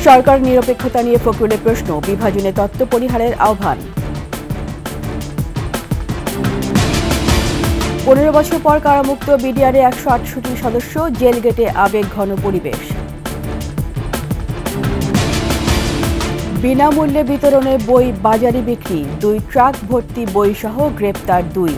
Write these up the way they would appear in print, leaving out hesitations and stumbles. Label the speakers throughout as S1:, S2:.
S1: সরকার নিরপেক্ষতা নিয়ে ফখরুলের প্রশ্ন, বিভাজনে তত্ত্ব পরিহারের আহ্বান। 15 বছর পর কারামুক্ত বিডিআরের 168 সদস্য, জেল গেটে আবেগ ঘন পরিবেশ। বিনামূল্যে বিতরণে বই বাজারে বিক্রি, 2 ট্রাক ভর্তি বই সহ গ্রেপ্তার 2।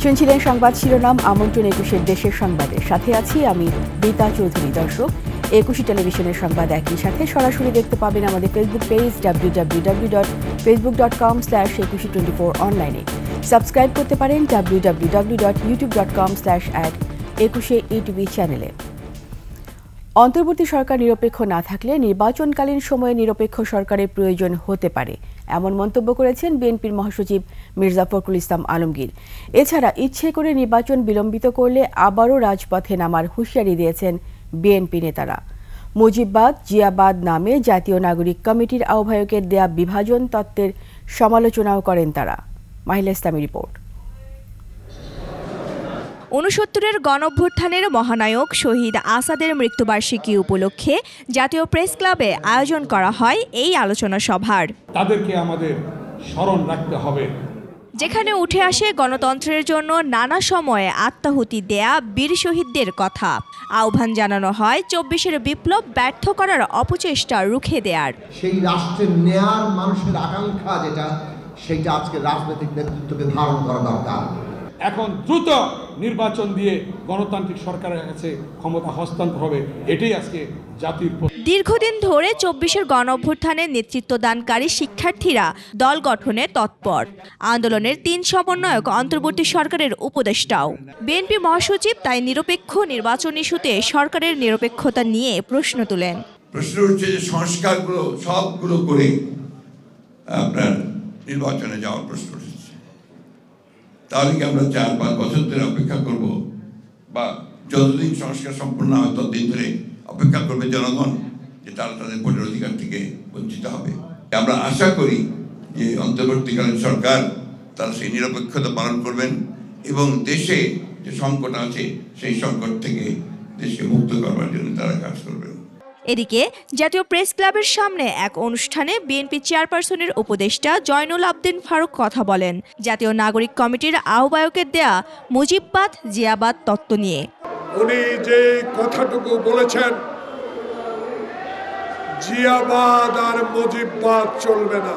S1: শুনছিলেন সংবাদ শিরোনাম। আমন্ত্রণ 21 দেশের সংবাদের সাথে আছি আমি রীতা চৌধুরী। দর্শক, 21 টেলিভিশনের সংবাদ একই সাথে সরাসরি দেখতে পাবেন আমাদের ফেসবুক পেজ www.facebook.com/2124 অনলাইনে। সাবস্ক্রাইব করতে পারেন www.youtube.com/@21etv চ্যানেলে। অন্তর্বর্তী সরকার নিরপেক্ষ না থাকলে নির্বাচনকালীন সময়ে নিরপেক্ষ সরকারের প্রয়োজন হতে পারে, এমন মন্তব্য করেছেন বিএনপির মহাসচিব মির্জা ফখরুল ইসলাম আলমগীর। এছাড়া ইচ্ছে করে নির্বাচন বিলম্বিত করলে আবারও রাজপথে নামার হুঁশিয়ারি দিয়েছেন বিএনপি নেতারা। মুজিববাদ জিয়াবাদ নামে জাতীয় নাগরিক কমিটির আহ্বায়কের দেয়া বিভাজন তত্ত্বের সমালোচনাও করেন তারা। মাহিলা ইসলামের রিপোর্ট।
S2: ৬৯-এর গণঅভ্যুত্থানের মহানায়ক শহীদ আসাদের মৃত্যুবার্ষিকী উপলক্ষে জাতীয় প্রেস ক্লাবে আয়োজন করা হয় এই আলোচনা সভার।
S3: তাদেরকে আমাদের স্মরণ রাখতে হবে,
S2: যেখানে উঠে আসে গণতন্ত্রের জন্য নানা সময়ে আত্মাহুতি দেয়া বীর শহীদদের কথা। আহ্বান জানানো হয় 24-এর বিপ্লব ব্যর্থ করার অপচেষ্টা রুখে দেয়ার।
S4: সেই রাষ্ট্রের নেয়ার মানুষের আকাঙ্ক্ষা যেটা, সেটা আজকে রাজনৈতিক নেতৃত্বকে ধারণ করা দরকার।
S3: এখন দ্রুত নির্বাচন দিয়ে গণতান্ত্রিক সরকারের কাছে ক্ষমতা হস্তান্তর হবে, এটাই আজকে জাতির।
S2: দীর্ঘদিন ধরে 24-এর গণঅভ্যুত্থানে নেতৃত্বদানকারী শিক্ষার্থীরা দল গঠনে তৎপর। আন্দোলনের 3 সমন্বয়ক অন্তর্বর্তী সরকারের উপদেষ্টাও। বিএনপি মহাসচিব তাই নিরপেক্ষ নির্বাচন ইস্যুতে সরকারের নিরপেক্ষতা নিয়ে প্রশ্ন তোলেন।
S5: প্রশ্ন হচ্ছে যে সংস্কারগুলো সবগুলো করে আপনার নির্বাচনে যাওয়ার প্রশ্ন উঠেছে, তাহলে কি আমরা 4-5 বছর ধরে অপেক্ষা করব, বা যতদিন সংস্কার সম্পূর্ণ হয় ততদিন ধরে অপেক্ষা করবে জনগণ যে তারা তাদের ভোটের অধিকার থেকে বঞ্চিত হবে? আমরা আশা করি যে অন্তর্বর্তীকালীন সরকার তারা সেই নিরপেক্ষতা পালন করবেন এবং দেশে যে সংকট আছে সেই সংকট থেকে দেশকে মুক্ত করবার জন্য তারা কাজ করবেন।
S2: এদিকে জাতীয় প্রেস ক্লাবের সামনে এক অনুষ্ঠানে বিএনপি চেয়ারপারসনের উপদেষ্টা জয়নুল আবদিন ফারুক কথা বলেন জাতীয় নাগরিক কমিটির আহ্বায়কের দেয়া মুজিববাদ জিয়াবাদ তত্ত্ব নিয়ে।
S6: উনি যে কথাটুকু বলেছেন, জিয়াবাদ আর মুজিববাদ চলবে না।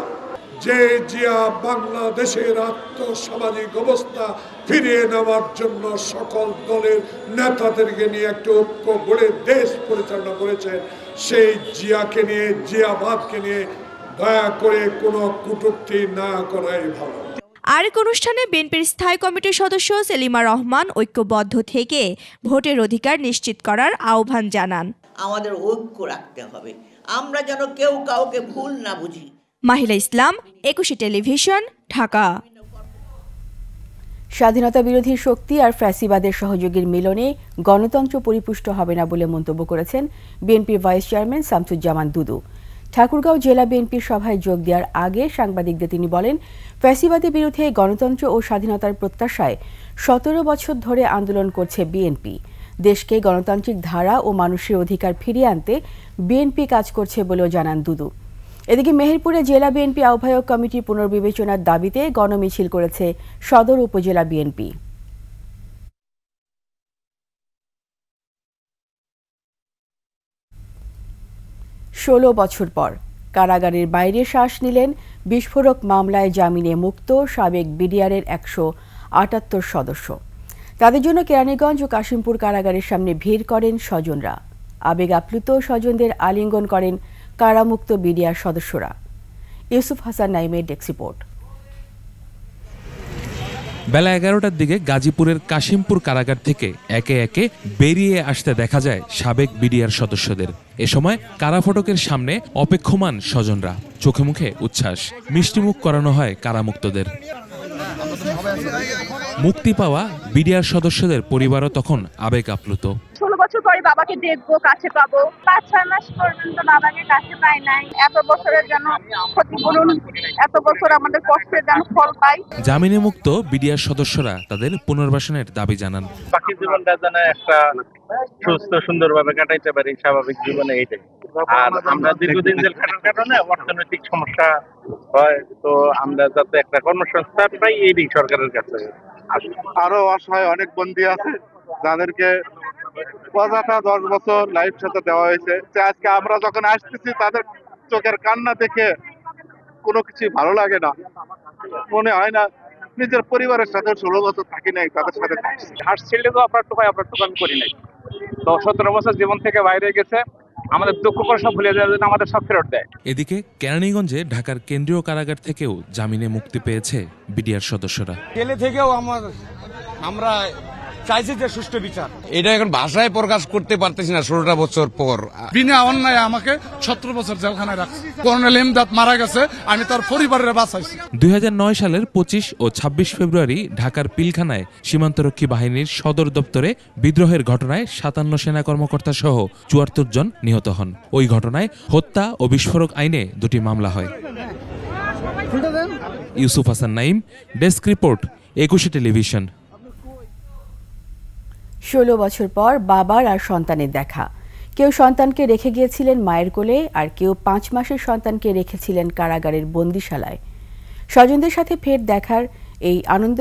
S6: যে জিয়া বাংলাদেশের আর্থসামাজিক অবস্থা ফিরিয়ে নেওয়ার জন্য সকল দলের নেতাদেরকে নিয়ে একটা ঐক্য গড়ে দেশ পরিচালনা করেছেন, সেই জিয়াকে নিয়ে, জিয়াবাদকে নিয়ে দয়া করে কোনো কটূক্তি না করাই ভালো।
S2: আরেক অনুষ্ঠানে বিএনপির স্থায়ী কমিটির সদস্য সেলিমা রহমান ঐক্যবদ্ধ থেকে ভোটের অধিকার নিশ্চিত করার আহ্বান জানান।
S7: আমাদের ঐক্য রাখতে হবে, আমরা যেন কেউ কাউকে ভুল না বুঝি।
S2: মাহিলা ইসলাম, 21 টেলিভিশন, ঢাকা।
S1: স্বাধীনতা বিরোধী শক্তি আর ফ্যাসিবাদের সহযোগীর মিলনে গণতন্ত্র পরিপুষ্ট হবে না বলে মন্তব্য করেছেন বিএনপির ভাইস চেয়ারম্যান শামসুজ্জামান দুদু। ঠাকুরগাঁও জেলা বিএনপির সভায় যোগ দেওয়ার আগে সাংবাদিকদের তিনি বলেন, ফ্যাসিবাদের বিরুদ্ধে গণতন্ত্র ও স্বাধীনতার প্রত্যাশায় 17 বছর ধরে আন্দোলন করছে বিএনপি। দেশকে গণতান্ত্রিক ধারা ও মানুষের অধিকার ফিরিয়ে আনতে বিএনপি কাজ করছে বলেও জানান দুদু। এদিকে মেহেরপুরে জেলা বিএনপি আহ্বায়ক কমিটির পুনর্বিবেচনার দাবিতে গণমিছিল করেছে সদর উপজেলা বিএনপি। 16 বছর পর কারাগারের বাইরে শ্বাস নিলেন বিস্ফোরক মামলায় জামিনে মুক্ত সাবেক বিডিআরের 178 সদস্য। তাদের জন্য কেরানীগঞ্জ ও কাশিমপুর কারাগারের সামনে ভিড় করেন স্বজনরা। আবেগ আপ্লুত স্বজনদের আলিঙ্গন করেন কারামুক্ত বিডিআর সদস্যরা। ইউসুফ হাসান নাইমের ডেস্ক রিপোর্ট।
S8: বেলা 11টার দিকে গাজীপুরের কাশিমপুর কারাগার থেকে একে একে বেরিয়ে আসতে দেখা যায় সাবেক বিডিআর সদস্যদের। এ সময় কারাফটকের সামনে অপেক্ষমান স্বজনরা, চোখে মুখে উচ্ছ্বাস, মিষ্টিমুখ করানো হয় কারামুক্তদের। মুক্তি পাওয়া বিডিআর সদস্যদের পরিবারও তখন আবেগ আপ্লুত।
S9: 16 বছর করে বাবাকে দেখবো, কাছে পাবো। 5-6 মাস পর্যন্ত বাবাকে কাছে পাই নাই। এত বছরের জন্য ক্ষতিপূরণ, এত বছর আমাদের কষ্টের যেন ফল পাই।
S8: জামিনে মুক্ত বিডিআর সদস্যরা তাদের পুনর্বাসনের দাবি জানান।
S10: বাকি জীবনটা যেন একটা সুস্থ সুন্দরভাবে কাটাইতে পারি, স্বাভাবিক জীবনে এইটাই। আর আমরা দীর্ঘদিন জেল খাটার কারণে অর্থনৈতিক সমস্যা হয়, তো আমরা যাতে একটা কর্মসংস্থান পাই এই সরকারের কাছে।
S11: আরো অসহায় অনেক বন্দী আছে যাদেরকে 10 বছর লাইফ সাথে দেওয়া হয়েছে। আজকে আমরা যখন আসতেছি তাদের চোখের কান্না দেখে কোনো কিছু ভালো লাগে না, মনে হয় না নিজের পরিবারের সাথে 16 বছর থাকি নাই তাদের সাথে
S10: হাসছিলে তো আপনার তো আমি করি নাই। তো 17 বছর জীবন থেকে বাইরে গেছে, আমাদের দুঃখ করে সব ভুলে যাওয়ার জন্য আমাদের সব ফেরত দেয়।
S8: এদিকে কেরানীগঞ্জে ঢাকার কেন্দ্রীয় কারাগার থেকেও জামিনে মুক্তি পেয়েছে বিডিআর সদস্যরা।
S12: জেলে থেকেও আমরা চাইছি যে সুষ্ঠু বিচার। এটা এখন ভাষায় প্রকাশ করতে পারতেছি না। 16টা বছর পর বিনা অন্যায় আমাকে 17 বছর জেলখানায় রাখছে। কর্নেল এমদাদ মারা গেছে, আমি তার পরিবারের বাঁচাইছি।
S8: 2009 সালের 25 ও 26 ফেব্রুয়ারি ঢাকার পিলখানায় সীমান্তরক্ষী বাহিনীর সদর দপ্তরে বিদ্রোহের ঘটনায় 57 সেনা কর্মকর্তা সহ 74 জন নিহত হন। ওই ঘটনায় হত্যা ও বিস্ফোরক আইনে 2টি মামলা হয়। Yusuf Hasan Naim, desk report, 21 television.
S1: 16 বছর পর বাবার আর সন্তানের দেখা। কেউ সন্তানকে রেখে গিয়েছিলেন মায়ের কোলে, আর কেউ 5 মাসের সন্তানকে রেখেছিলেন কারাগারের বন্দিশালায়। স্বজনদের সাথে ফের দেখার এই আনন্দ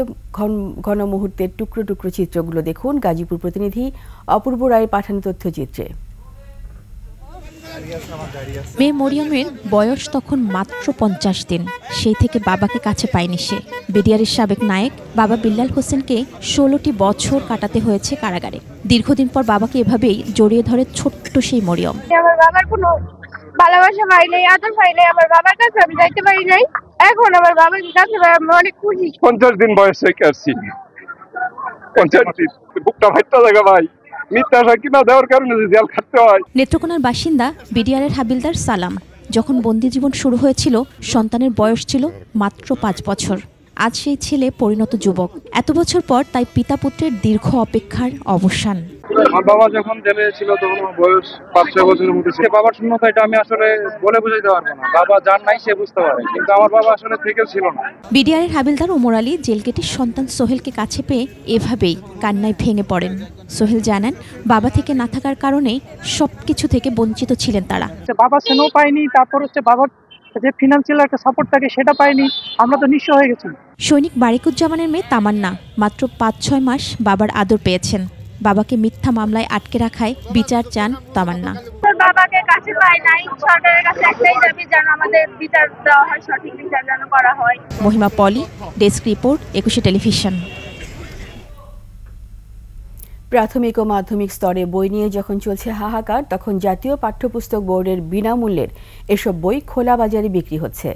S1: ঘন মুহূর্তের টুকরো টুকরো চিত্রগুলো দেখুন গাজীপুর প্রতিনিধি অপূর্ব রায়ের পাঠানো তথ্যচিত্রে।
S13: মেয়ে মরিয়মের বয়স তখন মাত্র 50 দিন। সেই থেকে বাবাকে কাছে পায়নি সে। বিডিআরের সাবেক নায়ক বাবা বিল্লাল হোসেনকে 16টি বছর কাটাতে হয়েছে কারাগারে। দীর্ঘদিন পর বাবাকে এভাবেই জড়িয়ে ধরে ছোট্ট সেই মরিয়ম।
S9: আমার বাবার কোনো ভালোবাসা পাই নাই, আদর পাই নাই, আমার বাবার কাছে আমি যাইতে পারি নাই। এখন আমার বাবার কাছে আমি অনেক খুশি।
S11: 50 দিন বয়স থেকে আসছি, 50 দিন বুকটা ফাইটা লাগা ভাই।
S13: নেত্রকোনার বাসিন্দা বিডিআরের হাবিলদার সালাম। যখন বন্দি জীবন শুরু হয়েছিল সন্তানের বয়স ছিল মাত্র 5 বছর। আজ সেই ছেলে পরিণত যুবক। এত বছর পর তাই পিতা পুত্রের দীর্ঘ অপেক্ষার অবসান।
S11: আমার বাবা যখন জেলে ছিল তখন আমার বয়স 5-6 বছরের মতো ছিল। বাবার শূন্যতা এটা আমি আসলে বলে বুঝাইতে পারবো না। বাবা যার নাই সে বুঝতে পারে, কিন্তু আমার বাবা আসলে থেকেও ছিল না।
S13: বিডিআরের হাবিলদার ওমর আলী জেলগেটের সন্তান সোহেলকে কাছে পেয়ে এভাবেই কান্নায় ভেঙে পড়েন। সোহেল জানান, বাবা থেকে না থাকার কারণেই সবকিছু থেকে বঞ্চিত ছিলেন তারা।
S14: বাবা স্নেহ পাইনি, তারপর বাবার যে ফিনান্সিয়াল একটা সাপোর্ট থাকে সেটা পাইনি, আমরা তো নিঃস্ব হয়ে গেছি।
S13: সৈনিক বারিকুজ্জামানের মেয়ে তামান্না মাত্র 5-6 মাস বাবার আদর পেয়েছেন। বাবাকে মিথ্যা মামলায় আটকে রাখায় বিচার চান তামান্না।
S9: বাবাকে কাছে পাই নাই, সরকারের কাছে একটাই দাবি যেন আমাদের বিচার দেওয়া হয়, সঠিক বিচার যেন করা হয়।
S13: মহিমা পলি, ডেস্ক রিপোর্ট, 21 টেলিভিশন।
S1: প্রাথমিক ও মাধ্যমিক স্তরে বই নিয়ে যখন চলছে হাহাকার, তখন জাতীয় পাঠ্যপুস্তক বোর্ডের বিনামূল্যের এসব বই খোলা বাজারে বিক্রি হচ্ছে।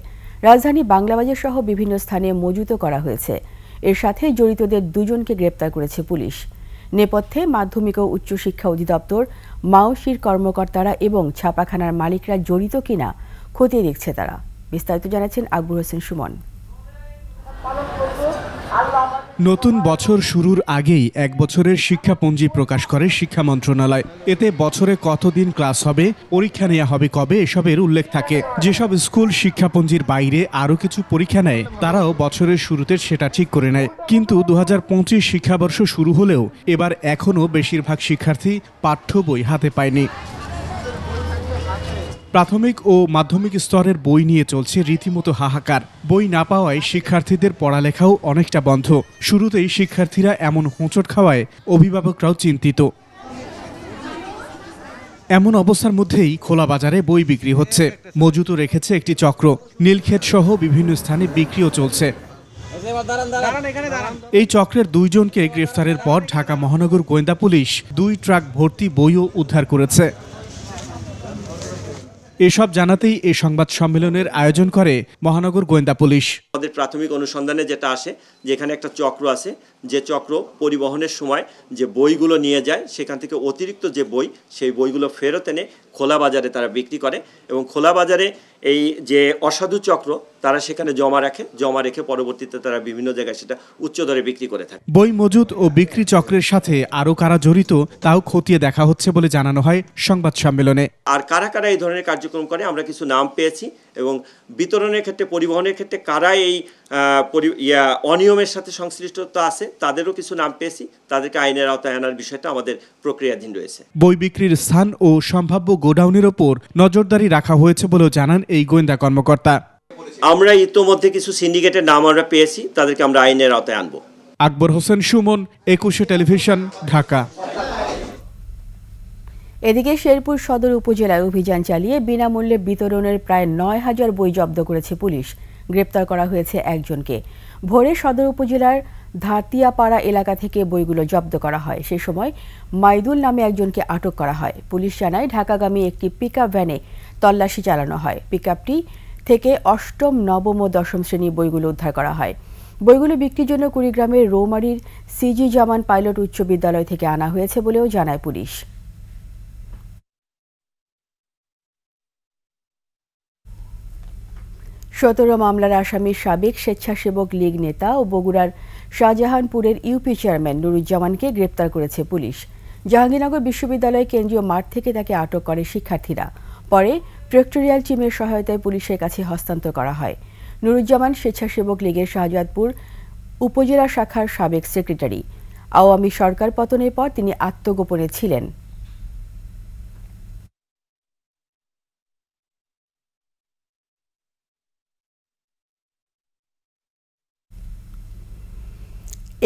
S1: রাজধানী বাংলাবাজার সহ বিভিন্ন স্থানে মজুত করা হয়েছে। এর সাথে জড়িতদের 2 জনকে গ্রেপ্তার করেছে পুলিশ। নেপথ্যে মাধ্যমিক ও উচ্চশিক্ষা অধিদপ্তর, মাওসির কর্মকর্তারা এবং ছাপাখানার মালিকরা জড়িত কিনা খতিয়ে দেখছে তারা। বিস্তারিত জানাচ্ছেন আকবর হোসেন সুমন।
S15: নতুন বছর শুরুর আগেই 1 বছরের শিক্ষাপঞ্জি প্রকাশ করে শিক্ষা মন্ত্রণালয়। এতে বছরে কতদিন ক্লাস হবে, পরীক্ষা নেওয়া হবে কবে, এসবের উল্লেখ থাকে। যেসব স্কুল শিক্ষাপঞ্জির বাইরে আরও কিছু পরীক্ষা নেয় তারাও বছরের শুরুতে সেটা ঠিক করে নেয়। কিন্তু 2025 শিক্ষাবর্ষ শুরু হলেও এবার এখনও বেশিরভাগ শিক্ষার্থী পাঠ্য বই হাতে পায়নি। প্রাথমিক ও মাধ্যমিক স্তরের বই নিয়ে চলছে রীতিমতো হাহাকার। বই না পাওয়ায় শিক্ষার্থীদের পড়ালেখাও অনেকটা বন্ধ। শুরুতেই শিক্ষার্থীরা এমন হোঁচট খাওয়ায় অভিভাবকরাও চিন্তিত। এমন অবস্থার মধ্যেই খোলা বাজারে বই বিক্রি হচ্ছে। মজুত রেখেছে একটি চক্র। নীলক্ষেত সহ বিভিন্ন স্থানে বিক্রিও চলছে। এই চক্রের 2 জনকে গ্রেফতারের পর ঢাকা মহানগর গোয়েন্দা পুলিশ 2 ট্রাক ভর্তি বইও উদ্ধার করেছে। এসব জানাতেই এই সংবাদ সম্মেলনের আয়োজন করে মহানগর গোয়েন্দা পুলিশ।
S16: আমাদের প্রাথমিক অনুসন্ধানে যেটা আসে, যেখানে একটা চক্র আছে যে চক্র পরিবহনের সময় যে বইগুলো নিয়ে যায় সেখান থেকে অতিরিক্ত যে বই সেই বইগুলো ফেরত এনে খোলা বাজারে তারা বিক্রি করে এবং খোলা বাজারে এই যে অসাধু চক্র তারা সেখানে জমা রেখে পরবর্তীতে তারা বিভিন্ন জায়গায় সেটা উচ্চ দরে বিক্রি করে থাকে।
S15: বই মজুত ও বিক্রি চক্রের সাথে আরও কারা জড়িত তাও খতিয়ে দেখা হচ্ছে বলে জানানো হয় সংবাদ সম্মেলনে।
S16: আর কারা কারা এই ধরনের কার্যক্রম করে আমরা কিছু নাম পেয়েছি এবং বিতরণের ক্ষেত্রে পরিবহনের ক্ষেত্রে কারা এই অনিয়মের সাথে সংশ্লিষ্টতা আছে তাদেরও কিছু নাম পেয়েছি, তাদেরকে আইনের আওতায় আনার বিষয়টা আমাদের প্রক্রিয়াধীন রয়েছে।
S15: বই বিক্রির স্থান ও সম্ভাব্য গোডাউনের ওপর নজরদারি রাখা হয়েছে বলেও জানান এই গোয়েন্দা কর্মকর্তা।
S16: আমরা ইতোমধ্যে কিছু সিন্ডিকেটের নাম আমরা পেয়েছি, তাদেরকে আমরা আইনের আওতায় আনবো।
S15: আকবর হোসেন সুমন, 21 টেলিভিশন, ঢাকা।
S1: এদিকে শেরপুর সদর উপজেলায় অভিযান চালিয়ে বিনামূল্যে বিতরণের প্রায় 9,000 বই জব্দ করেছে পুলিশ। গ্রেপ্তার করা হয়েছে একজনকে। ভোরে সদর উপজেলার ধাতিয়াপাড়া এলাকা থেকে বইগুলো জব্দ করা হয়। সে সময় মাইদুল নামে একজনকে আটক করা হয়। পুলিশ জানায় ঢাকাগামী একটি পিকআপ ভ্যানে তল্লাশি চালানো হয়। পিকআপটি থেকে অষ্টম, নবম ও দশম শ্রেণীর বইগুলো উদ্ধার করা হয়। বইগুলো বিক্রির জন্য কুড়িগ্রামের রৌমারীর সিজি জামান পাইলট উচ্চ বিদ্যালয় থেকে আনা হয়েছে বলেও জানায় পুলিশ। সতেরো মামলার আসামি সাবেক স্বেচ্ছাসেবক লীগ নেতা ও বগুড়ার শাহজাহানপুরের ইউপি চেয়ারম্যান নুরুজ্জামানকে গ্রেপ্তার করেছে পুলিশ। জাহাঙ্গীরনগর বিশ্ববিদ্যালয় কেন্দ্রীয় মাঠ থেকে তাকে আটক করে শিক্ষার্থীরা। পরে প্রেক্টোরিয়াল টিমের সহায়তায় পুলিশের কাছে হস্তান্তর করা হয়। নুরুজ্জামান স্বেচ্ছাসেবক লীগের শাহজাদপুর উপজেলা শাখার সাবেক সেক্রেটারি। আওয়ামী সরকার পতনের পর তিনি আত্মগোপনে ছিলেন।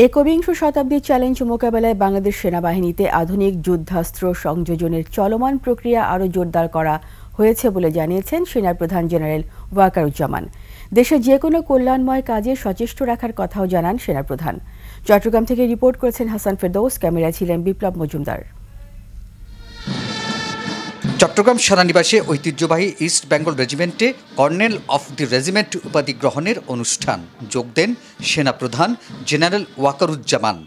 S1: একবিংশ শতাব্দীর চ্যালেঞ্জ মোকাবেলায় বাংলাদেশ সেনাবাহিনীতে আধুনিক যুদ্ধাস্ত্র সংযোজনের চলমান প্রক্রিয়া আরও জোরদার করা হয়েছে বলে জানিয়েছেন সেনাপ্রধান জেনারেল ওয়াকারুজ্জামান। দেশে যে কোনো কল্যাণময় কাজে সচেষ্ট রাখার কথাও জানান সেনাপ্রধান। চট্টগ্রাম থেকে রিপোর্ট করেছেন হাসান ফেরদৌস, ক্যামেরায় ছিলেন বিপ্লব মজুমদার।
S17: চট্টগ্রাম সেনানিবাসে ঐতিহ্যবাহী ইস্ট বেঙ্গল রেজিমেন্টে কর্নেল অফ দি রেজিমেন্ট উপাধি গ্রহণের অনুষ্ঠান। যোগ দেন সেনাপ্রধান জেনারেল ওয়াকারুজ্জামান।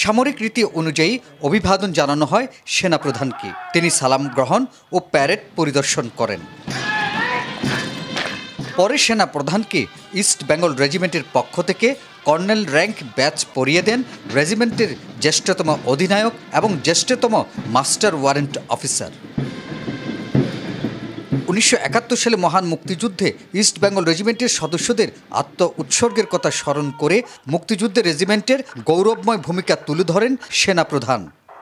S17: সামরিক রীতি অনুযায়ী অভিবাদন জানানো হয় সেনাপ্রধানকে। তিনি সালাম গ্রহণ ও প্যারেড পরিদর্শন করেন। পরে সেনাপ্রধানকে ইস্ট বেঙ্গল রেজিমেন্টের পক্ষ থেকে কর্নেল র্যাঙ্ক ব্যাচ পরিয়ে দেন রেজিমেন্টের জ্যেষ্ঠতম অধিনায়ক এবং জ্যেষ্ঠতম মাস্টার ওয়ারেন্ট অফিসার। 1971 সালে মহান মুক্তিযুদ্ধে ইস্ট বেঙ্গল রেজিমেন্টের সদস্যদের আত্ম উৎসর্গের কথা স্মরণ করে মুক্তিযুদ্ধে রেজিমেন্টের গৌরবময় ভূমিকা তুলে ধরেন সেনাপ্রধান।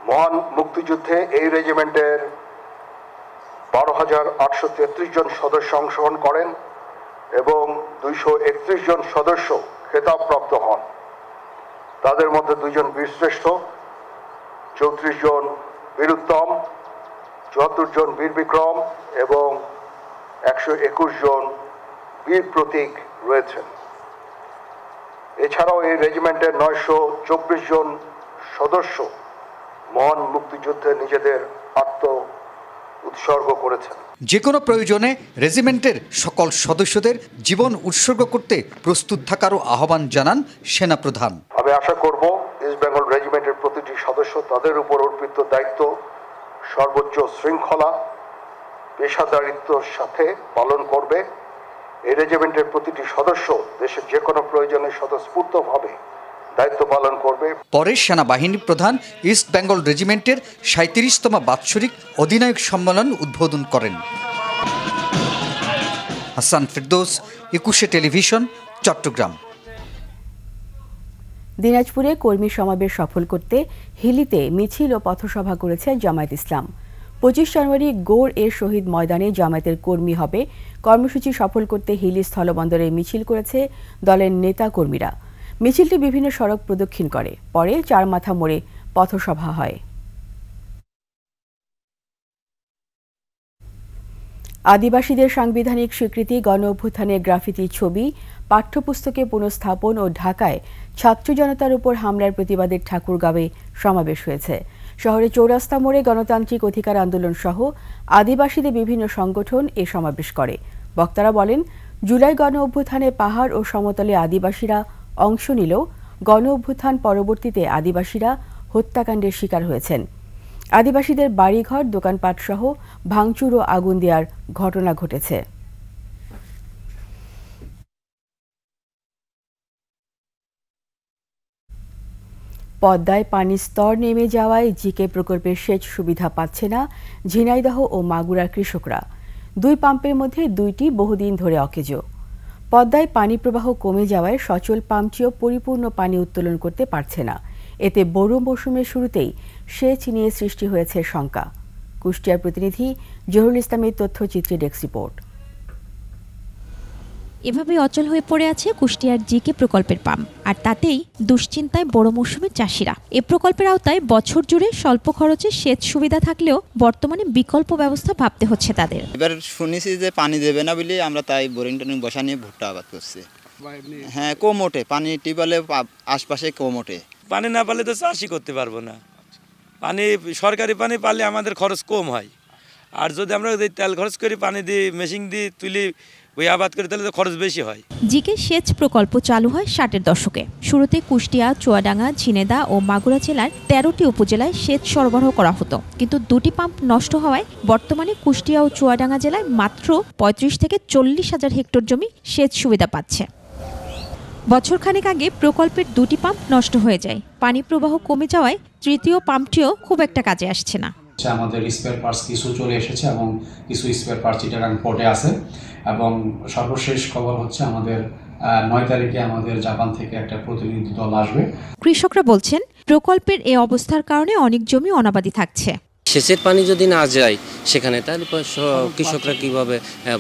S18: মহান মুক্তিযুদ্ধে এই রেজিমেন্টের 12,833 জন সদস্য অংশগ্রহণ করেন এবং 231 জন সদস্য খেতাবপ্রাপ্ত হন। তাদের মধ্যে 2 জন বীরশ্রেষ্ঠ, 34 জন বীরুত্তম, 74 জন বীর বিক্রম এবং 121 জন বীর প্রতীক রয়েছেন। এছাড়াও এই রেজিমেন্টের 924 জন সদস্য মহান মুক্তিযুদ্ধে নিজেদের আত্ম উৎসর্গ করেছেন।
S17: যে কোনো প্রয়োজনে রেজিমেন্টের সকল সদস্যদের জীবন উৎসর্গ করতে প্রস্তুত থাকারও আহ্বান জানান সেনাপ্রধান।
S18: আমি আশা করব ইস্ট বেঙ্গল রেজিমেন্টের প্রতিটি সদস্য তাদের উপর অর্পিত দায়িত্ব সর্বোচ্চ শৃঙ্খলা, পেশাদারিত্বর সাথে পালন করবে। এই রেজিমেন্টের প্রতিটি সদস্য দেশের যে কোনো প্রয়োজনে স্বতঃস্ফূর্তভাবে দায়িত্ব পালন করবে।
S17: পরে সেনাবাহিনী প্রধান ইস্ট বেঙ্গল রেজিমেন্টের 37তম বাৎসরিক অধিনায়ক সম্মেলন উদ্বোধন করেন। হাসান ফেরদৌস, 21 টেলিভিশন, চট্টগ্রাম।
S1: দিনাজপুরে কর্মী সমাবেশ সফল করতে হিলিতে মিছিল ও পথসভা করেছে জামায়াত ইসলাম। 25 জানুয়ারি গৌড় এর শহীদ ময়দানে জামায়াতের কর্মী হবে কর্মসূচি সফল করতে হিলি স্থলবন্দরে মিছিল করেছে দলের নেতা কর্মীরা। মিছিলটি বিভিন্ন সড়ক প্রদক্ষিণ করে। পরে চারমাথা মোড়ে পথসভা হয়। আদিবাসীদের সাংবিধানিক স্বীকৃতি, গণ অভ্যুত্থানের গ্রাফিতি ছবি, পাঠ্যপুস্তকে পুনঃস্থাপন ও ঢাকায় ছাত্র জনতার উপর হামলার প্রতিবাদে ঠাকুরগাঁওয়ে সমাবেশ হয়েছে। শহরে চৌরাস্তা মোড়ে গণতান্ত্রিক অধিকার আন্দোলন সহ আদিবাসীদের বিভিন্ন সংগঠন এ সমাবেশ করে। বক্তারা বলেন, জুলাই গণ অভ্যুত্থানে পাহাড় ও সমতলে আদিবাসীরা অংশ নিলেও গণ অভ্যুত্থান পরবর্তীতে আদিবাসীরা হত্যাকাণ্ডের শিকার হয়েছেন। আদিবাসীদের বাড়িঘর, দোকানপাট সহ ভাঙচুর ও আগুন দেওয়ার ঘটনা ঘটেছে। পদ্মায় পানির স্তর নেমে যাওয়ায় জিকে প্রকল্পের সেচ সুবিধা পাচ্ছে না ঝিনাইদহ ও মাগুরার কৃষকরা। 2 পাম্পের মধ্যে 2টি বহুদিন ধরে অকেজো। পদ্মায় পানি প্রবাহ কমে যাওয়ায় সচল পাম্পটিও পরিপূর্ণ পানি উত্তোলন করতে পারছে না। এতে বোরো মৌসুমের শুরুতেই সেচ নিয়ে সৃষ্টি হয়েছে শঙ্কা। কুষ্টিয়ার প্রতিনিধি জহুরুল ইসলামের তথ্যচিত্রে ডেস্ক রিপোর্ট।
S13: এভাবে অচল হয়ে পড়ে আছে কুষ্টিয়ার জিকে প্রকল্পের পাম্প, আর তাতেই দুশ্চিন্তায় বড় মৌসুমের চাষিরা। এ প্রকল্পের আওতায় বছর জুড়ে স্বল্প খরচে সেচ সুবিধা থাকলেও বর্তমানে বিকল্প ব্যবস্থা ভাবতে হচ্ছে তাদের।
S19: এবার শুনেছি যে পানি দেবে না বলে আমরা তাই বোরিং টোরিং বসা নিয়ে ভুট্টা আবাদ করছি। হ্যাঁ, কম ওঠে পানি, টিউবওয়েলে আশপাশে কম ওঠে।
S20: পানি না পালে তো চাষই করতে পারবো না। পানি সরকারি পানি পালে আমাদের খরচ কম হয়, আর যদি আমরা তেল খরচ করি, পানি দিয়ে মেশিন দিয়ে তুলি ওই আবাদ করে, তাহলে তো খরচ বেশি হয়।
S13: জিকে সেচ প্রকল্প চালু হয় 60-এর দশকে। শুরুতে কুষ্টিয়া, চুয়াডাঙ্গা, ঝিনেদা ও মাগুরা জেলার 13টি উপজেলায় সেচ সরবরাহ করা হতো, কিন্তু 2টি পাম্প নষ্ট হওয়ায় বর্তমানে কুষ্টিয়া ও চুয়াডাঙ্গা জেলায় মাত্র 35 থেকে 40 হাজার হেক্টর জমি সেচ সুবিধা পাচ্ছে। বছরখানেক আগে প্রকল্পের 2টি পাম্প নষ্ট হয়ে যায়। পানি প্রবাহ কমে যাওয়ায় তৃতীয় পাম্পটিও খুব একটা কাজে আসছে না।
S21: আমাদের স্পেয়ার পার্টস কিছু চলে এসেছে এবং কিছু স্পেয়ার পার্টস চিটাগাং পোর্টে আছে, এবং সর্বশেষ খবর হচ্ছে আমাদের 9 তারিখে আমাদের জাপান থেকে একটা প্রতিনিধি দল আসবে।
S13: কৃষকরা বলছেন প্রকল্পের এই অবস্থার কারণে অনেক জমি অনাবাদি থাকছে।
S22: সেচের পানি যদি না যায় সেখানে, তাহলে কৃষকরা কিভাবে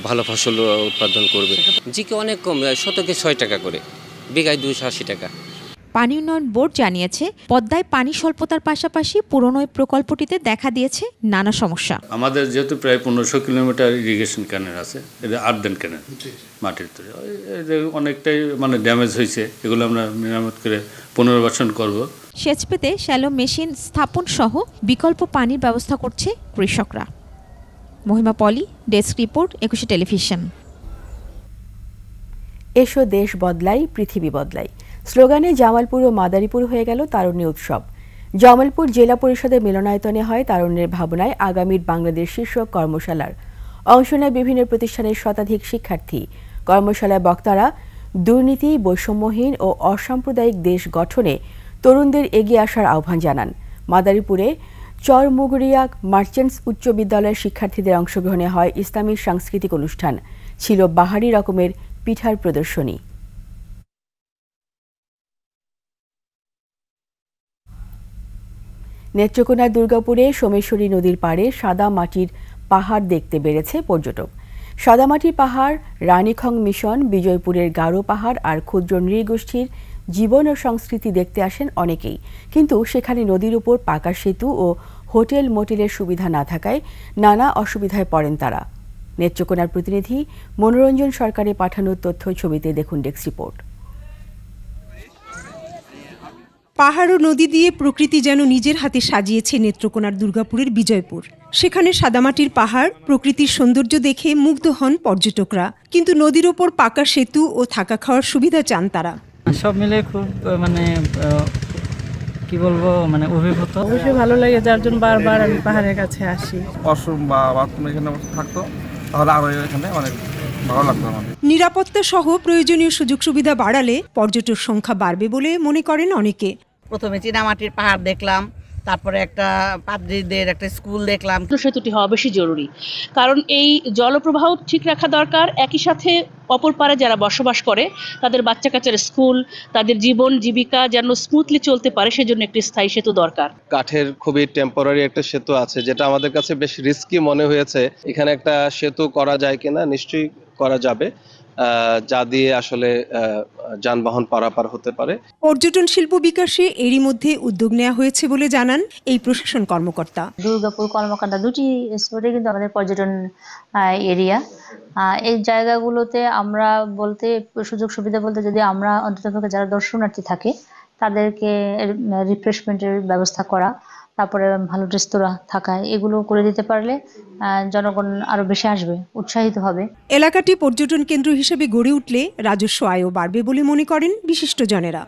S22: ভালো ফসল উৎপাদন করবে? জিকে অনেক কম, শতকে 6 টাকা করে, বিঘায় 280 টাকা।
S13: পানি উন্নয়ন বোর্ড জানিয়েছে পদ্মায় পানি স্বল্পতার পাশাপাশি পুরনো প্রকল্পটিতে দেখা দিয়েছে নানা সমস্যা।
S23: আমাদের যেহেতু প্রায় 1500 কিলোমিটার ইরিগেশন ক্যানেল আছে, এটা আর্দেন ক্যানেল, মাটির তৈরি, অনেকটাই মানে ড্যামেজ হয়েছে। এগুলো আমরা মেরামত করে পুনর্বাসন করব।
S13: সেচ পেতে শ্যালো মেশিন স্থাপন সহ বিকল্প পানির ব্যবস্থা করছে কৃষকরা। মহিমা পলি, ডেস্ক রিপোর্ট, 21 টেলিভিশন।
S1: এসো দেশ বদলাই, পৃথিবী বদলাই স্লোগানে জামালপুর ও মাদারীপুর হয়ে গেল তারুণ্য উৎসব। জামালপুর জেলা পরিষদের মিলনায়তনে হয় তারুণ্যের ভাবনায় আগামীর বাংলাদেশ শীর্ষক কর্মশালার। অংশ নেয় বিভিন্ন প্রতিষ্ঠানের শতাধিক শিক্ষার্থী। কর্মশালায় বক্তারা দুর্নীতি, বৈষম্যহীন ও অসাম্প্রদায়িক দেশ গঠনে তরুণদের এগিয়ে আসার আহ্বান জানান। মাদারীপুরে চরমুগরিয়া মার্চেন্টস উচ্চ বিদ্যালয়ের শিক্ষার্থীদের অংশগ্রহণে হয় ইসলামী সাংস্কৃতিক অনুষ্ঠান। ছিল বাহারি রকমের পিঠার প্রদর্শনী। নেত্রকোনার দুর্গাপুরে সোমেশ্বরী নদীর পাড়ে সাদা মাটির পাহাড় দেখতে বেড়েছে পর্যটক। সাদামাটির পাহাড়, রানীখং মিশন, বিজয়পুরের গারো পাহাড় আর ক্ষুদ্র নৃগোষ্ঠীর জীবন ও সংস্কৃতি দেখতে আসেন অনেকেই, কিন্তু সেখানে নদীর উপর পাকা সেতু ও হোটেল মোটেলের সুবিধা না থাকায় নানা অসুবিধায় পড়েন তারা। নেত্রকোনার প্রতিনিধি মনোরঞ্জন সরকারের পাঠানো তথ্য ছবিতে দেখুন ডেস্ক রিপোর্ট।
S24: পাহাড় ও নদী দিয়ে প্রকৃতি যেন নিজের হাতে সাজিয়েছে নেত্রকোনার দুর্গাপুরের বিজয়পুর। সেখানে সাদামাটির পাহাড়, প্রকৃতির সৌন্দর্য দেখে মুগ্ধ হন পর্যটকরা, কিন্তু নদীর ওপর পাকা সেতু ও থাকা খাওয়ার সুবিধা চান তারা।
S25: সব মিলে খুব কি বলবো, অভিভূত।
S26: অবশ্যই ভালো লাগে, যার জন্য বারবার আমি পাহাড়ের কাছে আসি।
S27: অসম বা বাথরুম এখানে থাকতো তাহলে আরো এখানে অনেক ভালো লাগতো আমাদের।
S24: নিরাপত্তা সহ প্রয়োজনীয় সুযোগ সুবিধা বাড়ালে পর্যটক সংখ্যা বাড়বে বলে মনে করেন অনেকে।
S28: প্রথমে চীনামাটির পাহাড় দেখলাম, তারপরে একটা পাদ্রীদের একটা স্কুল দেখলাম।
S29: সেতুটি হওয়া বেশি জরুরি, কারণ এই জলপ্রবাহ ঠিক রাখা দরকার। একই সাথে অপর পারে যারা বসবাস করে তাদের বাচ্চা কাচ্চার স্কুল, তাদের জীবন জীবিকা যেন স্মুথলি চলতে পারে, সেজন্য একটি স্থায়ী সেতু দরকার।
S30: কাঠের খুবই টেম্পোরারি একটা সেতু আছে, যেটা আমাদের কাছে বেশ রিস্কি মনে হয়েছে। এখানে একটা সেতু করা যায় কিনা, নিশ্চয়ই করা যাবে, যা দিয়ে আসলে যানবাহন পারাপার হতে পারে।
S24: পর্যটন শিল্প বিকাশে এরই মধ্যে উদ্যোগ নেওয়া হয়েছে বলে জানান এই প্রশাসন কর্মকর্তা।
S31: দুর্গাপুর, কলমাকান্দা দুটি স্পটে কিন্তু আমাদের পর্যটন এরিয়া। এই জায়গাগুলোতে আমরা বলতে সুযোগ সুবিধা বলতে, যদি আমরা অন্তত যারা দর্শনার্থী থাকে তাদেরকে রিফ্রেশমেন্টের ব্যবস্থা করা, তারপরে ভালো রেস্তোরাঁ থাকা, এগুলো করে দিতে পারলে জনগণ আরো বেশি আসবে, উৎসাহিত হবে।
S24: এলাকাটি পর্যটন কেন্দ্র হিসেবে গড়ে উঠলে রাজস্ব আয়ও বাড়বে বলে মনে করেন বিশিষ্টজনেরা।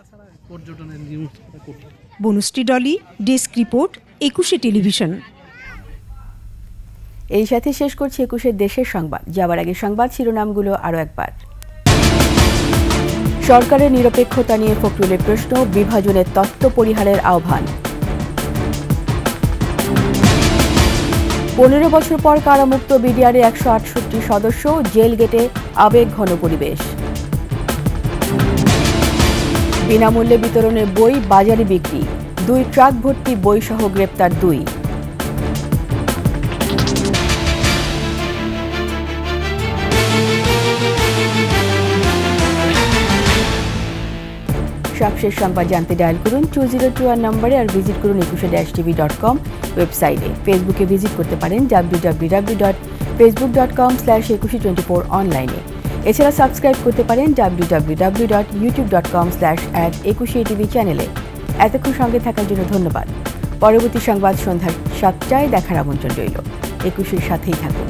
S24: Banushri Dolly, desk report, 21 television.
S1: এই সাথে শেষ করছি 21 দেশের সংবাদ। যাবার আগে সংবাদ শিরোনামগুলো আরও একবার। সরকারের নিরপেক্ষতা নিয়ে ফখরুলের প্রশ্ন, বিভাজনের তত্ত্ব পরিহারের আহ্বান। 15 বছর পর কারামুক্ত বিডিআরের 168 সদস্য, জেল গেটে আবেগ ঘন পরিবেশ। বিনামূল্যে বিতরণের বই বাজারে বিক্রি, 2 ট্রাক ভর্তি বই সহ গ্রেপ্তার 2। সবশেষ সংবাদ জানতে ডায়াল করুন 2021 নম্বরে আর ভিজিট করুন 21-tv.com ওয়েবসাইটে। ফেসবুকে ভিজিট করতে পারেন www.facebook.com/2124 অনলাইনে। এছাড়া সাবস্ক্রাইব করতে পারেন www.youtube.com/@21tv চ্যানেলে। এতক্ষণ সঙ্গে থাকার জন্য ধন্যবাদ। পরবর্তী সংবাদ সন্ধ্যা 7টায় দেখার আমন্ত্রণ রইল। 21-এর সাথেই থাকুন।